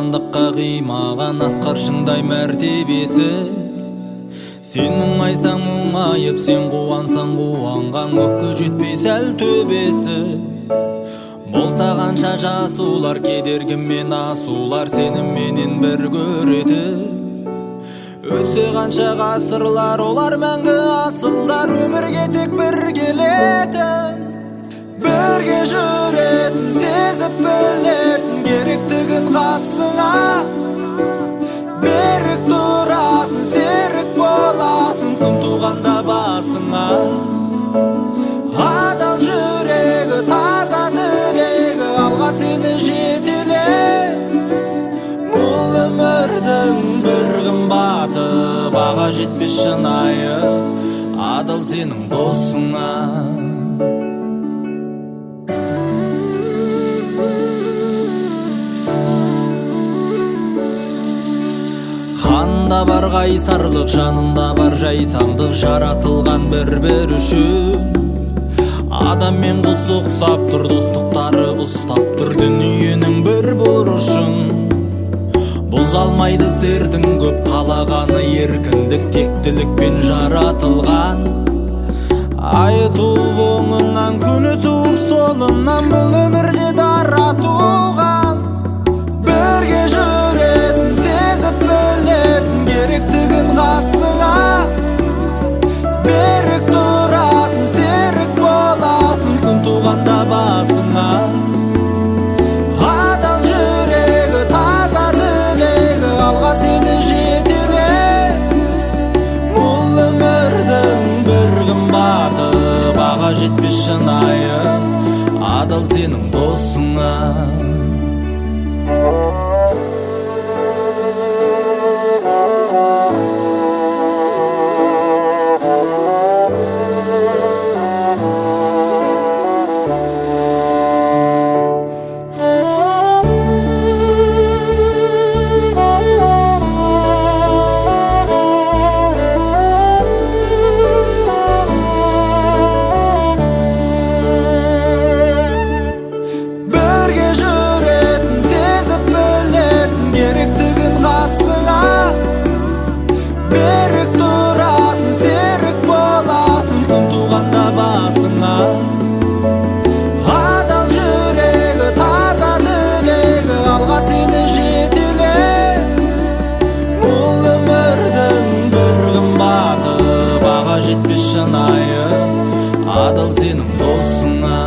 жамандыққа қимаған асқар шыңдай мәртебесі. Сен мұңайсаң мұңайып, сен қуансаң қуанған, көкке жетпей сәл төбесі. Болса қанша жасулар, кедергімен асулар сенімменен бір көреті. Өтсе қанша ғасырлар, олар мәңгі асылдар, өмірге тек бір келетін, бірге жүретін, сезіп білетін, керектігін қасыңа берік тұратын, серік болатын, күн туғанда басыңа. Адал жүрегі, таза тілегі, алға сені жетеле. Бұл өмірдің бір қымбаты, баға жетпес шынайы, адал сенің досыңа. Қанда бар қайсарлық, жанында бар жайсаңдық, жаратылған бір-бір үшін. Адам мен құс ұқсап тұр, достықтары ұстап тұр дүниенің бір бұрышын. Бұза алмайды сертің көп, қалағаны еркіндік, тектілікпен жаратылған. Айы туып оңынан, күні туып солынан, бұл өмірде дара туған. Бірге жүретін, сезіп білетін, керектігін қасыңа берік тұратын, серік болатын, күн туғанда басыңа. Адал жүрегі, таза тілегі, алға сені жетеле. Бұл өмірдің бір қымбаты, баға жетпес шынайы, адал сенің досыңа. Жетпес шынайы, адал сенің досыңа.